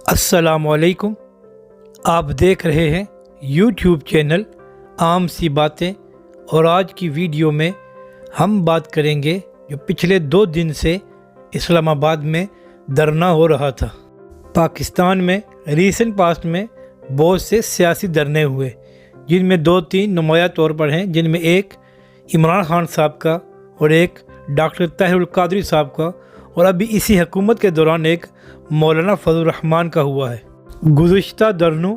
السلام علیکم، آپ دیکھ رہے ہیں یوٹیوب چینل عام سی باتیں، اور آج کی ویڈیو میں ہم بات کریں گے جو پچھلے 2 دن سے اسلام آباد میں دھرنا ہو رہا تھا۔ پاکستان میں ریسنٹ پاسٹ میں بہت سے سیاسی دھرنے ہوئے، جن میں 2-3 نمایاں طور پر ہیں، جن میں ایک عمران خان صاحب کا اور ایک ڈاکٹر طاہر القادری صاحب کا، اور ابھی اسی حکومت کے دوران ایک مولانا فضل الرحمان کا ہوا ہے۔ گزشتہ دھرنوں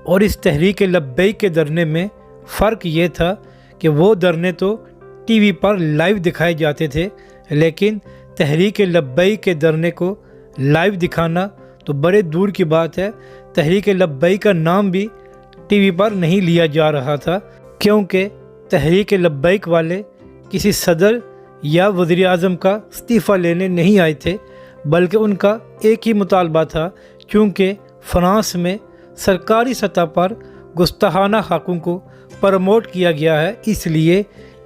اور اس تحریک لبیک کے دھرنے میں فرق یہ تھا کہ وہ دھرنے تو ٹی وی پر لائیو دکھائے جاتے تھے، لیکن تحریک لبیک کے دھرنے کو لائیو دکھانا تو بڑے دور کی بات ہے۔ تحریک لبیک کا نام بھی ٹی وی پر نہیں لیا جا رہا تھا، کیونکہ تحریک لبیک والے کسی صدر یا وزیر اعظم کا استعفیٰ لینے نہیں آئے تھے، بلکہ ان کا ایک ہی مطالبہ تھا، چونکہ فرانس میں سرکاری سطح پر گستاخانہ حقوق کو پروموٹ کیا گیا ہے، اس لیے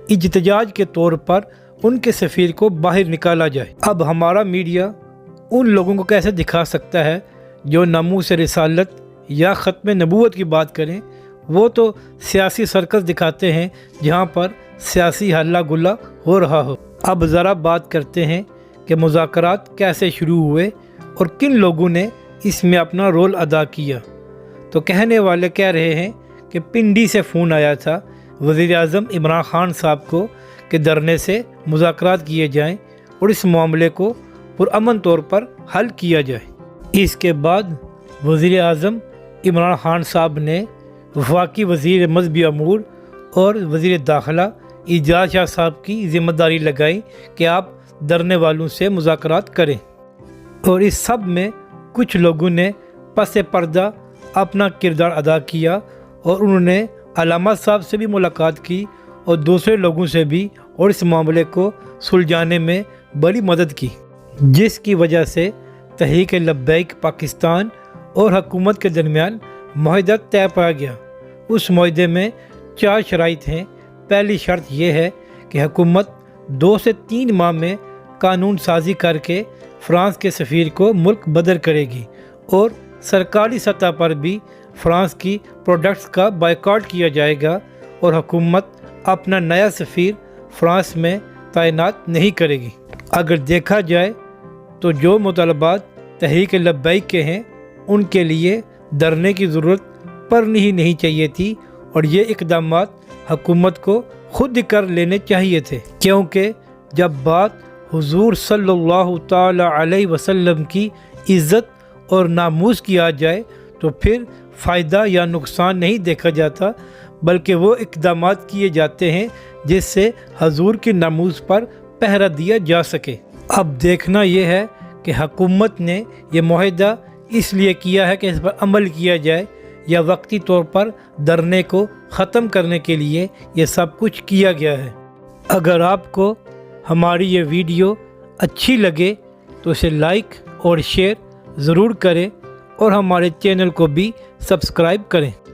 احتجاج کے طور پر ان کے سفیر کو باہر نکالا جائے۔ اب ہمارا میڈیا ان لوگوں کو کیسے دکھا سکتا ہے جو ناموس رسالت یا ختم نبوت کی بات کریں؟ وہ تو سیاسی سرکس دکھاتے ہیں جہاں پر سیاسی ہلہ گلا ہو رہا ہو۔ اب ذرا بات کرتے ہیں کہ مذاکرات کیسے شروع ہوئے اور کن لوگوں نے اس میں اپنا رول ادا کیا۔ تو کہنے والے کہہ رہے ہیں کہ پنڈی سے فون آیا تھا وزیر اعظم عمران خان صاحب کو کہ دھرنے سے مذاکرات کیے جائیں اور اس معاملے کو پرامن طور پر حل کیا جائے۔ اس کے بعد وزیر اعظم عمران خان صاحب نے وفاقی وزیر مذہبی امور اور وزیر داخلہ اعجاز شاہ صاحب کی ذمہ داری لگائی کہ آپ دھرنے والوں سے مذاکرات کریں، اور اس سب میں کچھ لوگوں نے پس پردہ اپنا کردار ادا کیا، اور انہوں نے علامہ صاحب سے بھی ملاقات کی اور دوسرے لوگوں سے بھی، اور اس معاملے کو سلجھانے میں بڑی مدد کی، جس کی وجہ سے تحریک لبیک پاکستان اور حکومت کے درمیان معاہدہ طے پایا گیا۔ اس معاہدے میں 4 شرائط ہیں۔ پہلی شرط یہ ہے کہ حکومت 2 سے 3 ماہ میں قانون سازی کر کے فرانس کے سفیر کو ملک بدر کرے گی، اور سرکاری سطح پر بھی فرانس کی پروڈکٹس کا بائیکاٹ کیا جائے گا، اور حکومت اپنا نیا سفیر فرانس میں تعینات نہیں کرے گی۔ اگر دیکھا جائے تو جو مطالبات تحریک لبیک کے ہیں ان کے لیے دھرنے کی ضرورت پڑنی ہی نہیں چاہیے تھی، اور یہ اقدامات حکومت کو خود کر لینے چاہیے تھے، کیونکہ جب بات حضور صلی اللہ تعالی علیہ وسلم کی عزت اور ناموس کی آ جائے تو پھر فائدہ یا نقصان نہیں دیکھا جاتا، بلکہ وہ اقدامات کیے جاتے ہیں جس سے حضور کی ناموس پر پہرا دیا جا سکے۔ اب دیکھنا یہ ہے کہ حکومت نے یہ معاہدہ اس لیے کیا ہے کہ اس پر عمل کیا جائے، یا وقتی طور پر دھرنے کو ختم کرنے کے لیے یہ سب کچھ کیا گیا ہے۔ اگر آپ کو ہماری یہ ویڈیو اچھی لگے تو اسے لائک اور شیئر ضرور کریں، اور ہمارے چینل کو بھی سبسکرائب کریں۔